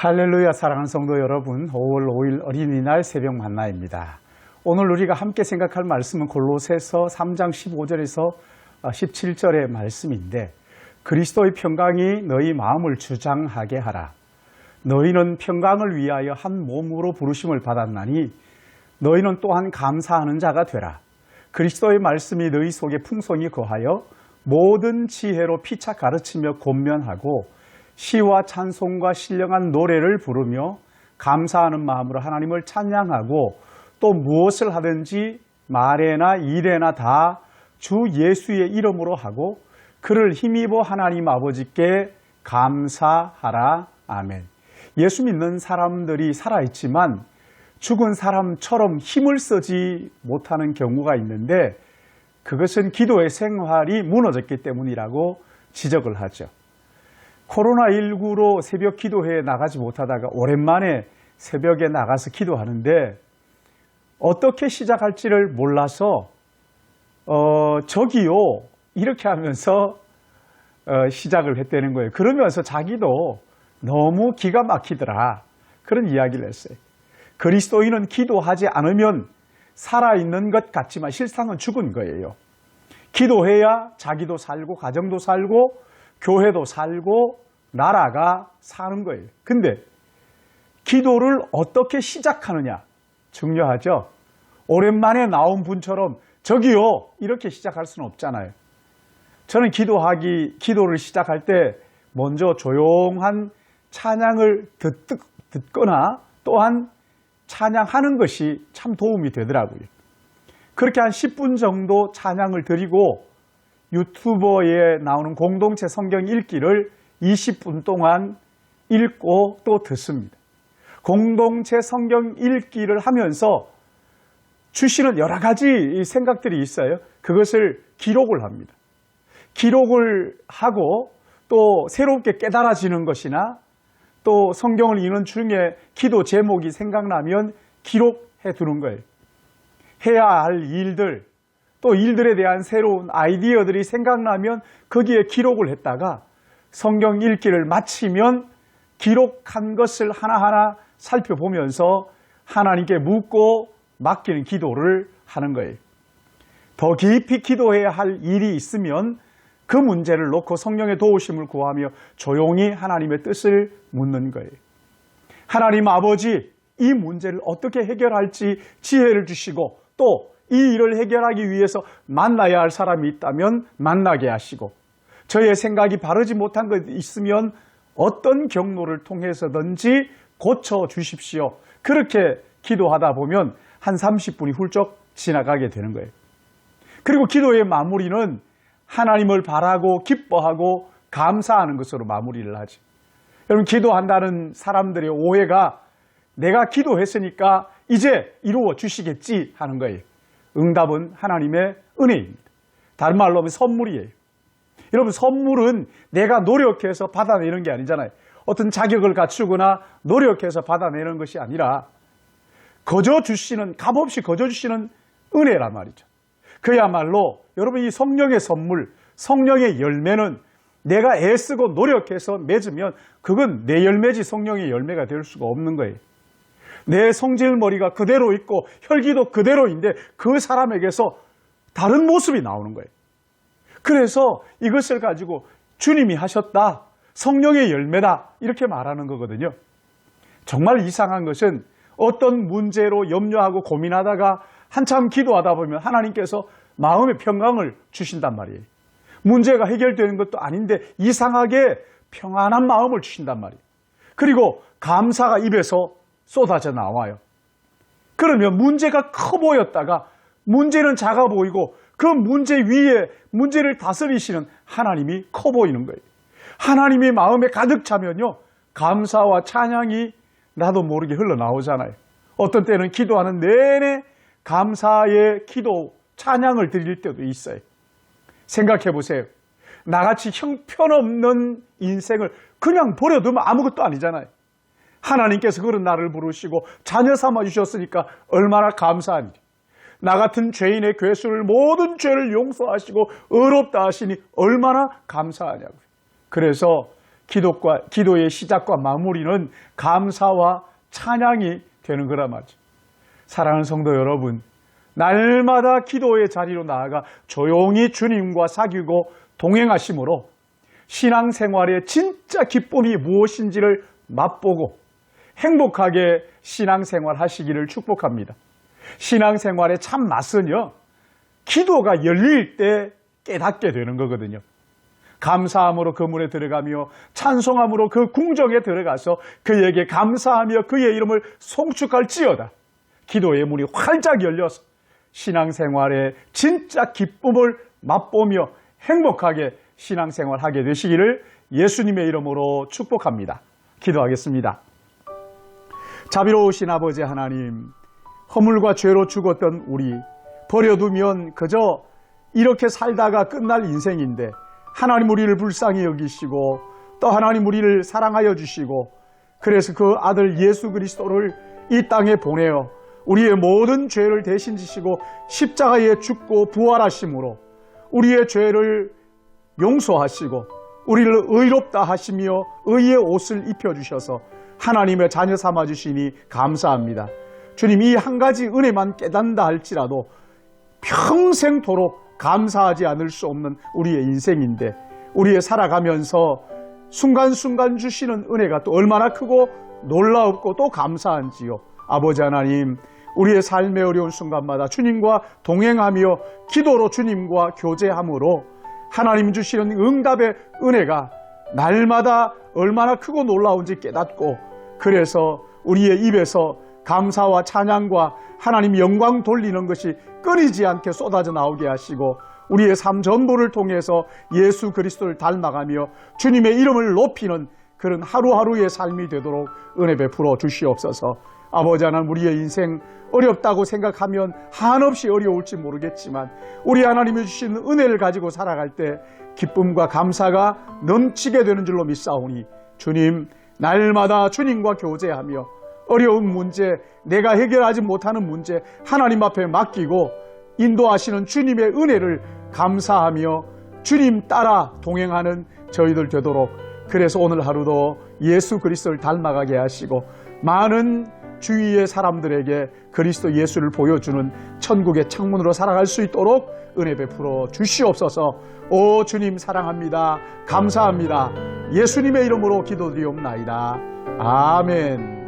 할렐루야. 사랑하는 성도 여러분, 5월 5일 어린이날 새벽 만나입니다. 오늘 우리가 함께 생각할 말씀은 골로새서 3장 15절에서 17절의 말씀인데, 그리스도의 평강이 너희 마음을 주장하게 하라. 너희는 평강을 위하여 한 몸으로 부르심을 받았나니 너희는 또한 감사하는 자가 되라. 그리스도의 말씀이 너희 속에 풍성히 거하여 모든 지혜로 피차 가르치며 권면하고 시와 찬송과 신령한 노래를 부르며 감사하는 마음으로 하나님을 찬양하고, 또 무엇을 하든지 말에나 일에나 다 주 예수의 이름으로 하고 그를 힘입어 하나님 아버지께 감사하라. 아멘. 예수 믿는 사람들이 살아있지만 죽은 사람처럼 힘을 쓰지 못하는 경우가 있는데, 그것은 기도의 생활이 무너졌기 때문이라고 지적을 하죠. 코로나19로 새벽 기도회에 나가지 못하다가 오랜만에 새벽에 나가서 기도하는데, 어떻게 시작할지를 몰라서 저기요 이렇게 하면서 시작을 했다는 거예요. 그러면서 자기도 너무 기가 막히더라, 그런 이야기를 했어요. 그리스도인은 기도하지 않으면 살아있는 것 같지만 실상은 죽은 거예요. 기도해야 자기도 살고 가정도 살고 교회도 살고 나라가 사는 거예요. 근데 기도를 어떻게 시작하느냐 중요하죠. 오랜만에 나온 분처럼 저기요 이렇게 시작할 수는 없잖아요. 저는 기도를 시작할 때 먼저 조용한 찬양을 듣거나 또한 찬양하는 것이 참 도움이 되더라고요. 그렇게 한 10분 정도 찬양을 드리고 유튜버에 나오는 공동체 성경 읽기를 20분 동안 읽고 또 듣습니다. 공동체 성경 읽기를 하면서 주시는 여러 가지 생각들이 있어요. 그것을 기록을 합니다. 기록을 하고 또 새롭게 깨달아지는 것이나 또 성경을 읽는 중에 기도 제목이 생각나면 기록해 두는 거예요. 해야 할 일들, 또 일들에 대한 새로운 아이디어들이 생각나면 거기에 기록을 했다가 성경 읽기를 마치면 기록한 것을 하나하나 살펴보면서 하나님께 묻고 맡기는 기도를 하는 거예요. 더 깊이 기도해야 할 일이 있으면 그 문제를 놓고 성령의 도우심을 구하며 조용히 하나님의 뜻을 묻는 거예요. 하나님 아버지, 이 문제를 어떻게 해결할지 지혜를 주시고, 또 이 일을 해결하기 위해서 만나야 할 사람이 있다면 만나게 하시고, 저의 생각이 바르지 못한 것 있으면 어떤 경로를 통해서든지 고쳐주십시오. 그렇게 기도하다 보면 한 30분이 훌쩍 지나가게 되는 거예요. 그리고 기도의 마무리는 하나님을 바라고 기뻐하고 감사하는 것으로 마무리를 하죠. 여러분, 기도한다는 사람들의 오해가 내가 기도했으니까 이제 이루어 주시겠지 하는 거예요. 응답은 하나님의 은혜입니다. 다른 말로 하면 선물이에요. 여러분, 선물은 내가 노력해서 받아내는 게 아니잖아요. 어떤 자격을 갖추거나 노력해서 받아내는 것이 아니라 거저 주시는, 값없이 거저 주시는 은혜란 말이죠. 그야말로 여러분, 이 성령의 선물, 성령의 열매는 내가 애쓰고 노력해서 맺으면 그건 내 열매지 성령의 열매가 될 수가 없는 거예요. 내 성질머리가 그대로 있고 혈기도 그대로인데 그 사람에게서 다른 모습이 나오는 거예요. 그래서 이것을 가지고 주님이 하셨다, 성령의 열매다, 이렇게 말하는 거거든요. 정말 이상한 것은 어떤 문제로 염려하고 고민하다가 한참 기도하다 보면 하나님께서 마음의 평강을 주신단 말이에요. 문제가 해결되는 것도 아닌데 이상하게 평안한 마음을 주신단 말이에요. 그리고 감사가 입에서 쏟아져 나와요. 그러면 문제가 커 보였다가 문제는 작아 보이고 그 문제 위에 문제를 다스리시는 하나님이 커 보이는 거예요. 하나님이 마음에 가득 차면요, 감사와 찬양이 나도 모르게 흘러나오잖아요. 어떤 때는 기도하는 내내 감사의 기도, 찬양을 드릴 때도 있어요. 생각해 보세요. 나같이 형편없는 인생을 그냥 버려두면 아무것도 아니잖아요. 하나님께서 그런 나를 부르시고 자녀 삼아 주셨으니까 얼마나 감사한 일이에요. 나 같은 죄인의 괴수를 모든 죄를 용서하시고 의롭다 하시니 얼마나 감사하냐고요. 그래서 기도의 시작과 마무리는 감사와 찬양이 되는 거라 말이죠. 사랑하는 성도 여러분, 날마다 기도의 자리로 나아가 조용히 주님과 사귀고 동행하심으로 신앙생활의 진짜 기쁨이 무엇인지를 맛보고 행복하게 신앙생활 하시기를 축복합니다. 신앙생활의 참 맛은요, 기도가 열릴 때 깨닫게 되는 거거든요. 감사함으로 그 문에 들어가며 찬송함으로 그 궁정에 들어가서 그에게 감사하며 그의 이름을 송축할지어다. 기도의 문이 활짝 열려서 신앙생활의 진짜 기쁨을 맛보며 행복하게 신앙생활하게 되시기를 예수님의 이름으로 축복합니다. 기도하겠습니다. 자비로우신 아버지 하나님, 허물과 죄로 죽었던 우리 버려두면 그저 이렇게 살다가 끝날 인생인데 하나님 우리를 불쌍히 여기시고 또 하나님 우리를 사랑하여 주시고 그래서 그 아들 예수 그리스도를 이 땅에 보내어 우리의 모든 죄를 대신 지시고 십자가에 죽고 부활하심으로 우리의 죄를 용서하시고 우리를 의롭다 하시며 의의 옷을 입혀주셔서 하나님의 자녀 삼아주시니 감사합니다. 주님, 이 한 가지 은혜만 깨닫는다 할지라도 평생토록 감사하지 않을 수 없는 우리의 인생인데 우리의 살아가면서 순간순간 주시는 은혜가 또 얼마나 크고 놀라웠고 또 감사한지요. 아버지 하나님, 우리의 삶의 어려운 순간마다 주님과 동행하며 기도로 주님과 교제함으로 하나님 주시는 응답의 은혜가 날마다 얼마나 크고 놀라운지 깨닫고 그래서 우리의 입에서 감사와 찬양과 하나님 영광 돌리는 것이 끊이지 않게 쏟아져 나오게 하시고 우리의 삶 전부를 통해서 예수 그리스도를 닮아가며 주님의 이름을 높이는 그런 하루하루의 삶이 되도록 은혜 베풀어 주시옵소서. 아버지 하나님, 우리의 인생 어렵다고 생각하면 한없이 어려울지 모르겠지만 우리 하나님이 주신 은혜를 가지고 살아갈 때 기쁨과 감사가 넘치게 되는 줄로 믿사오니 주님, 날마다 주님과 교제하며 어려운 문제, 내가 해결하지 못하는 문제 하나님 앞에 맡기고 인도하시는 주님의 은혜를 감사하며 주님 따라 동행하는 저희들 되도록 그래서 오늘 하루도 예수 그리스도를 닮아가게 하시고 많은 주위의 사람들에게 그리스도 예수를 보여주는 천국의 창문으로 살아갈 수 있도록 은혜 베풀어 주시옵소서. 오 주님 사랑합니다. 감사합니다. 예수님의 이름으로 기도드리옵나이다. 아멘.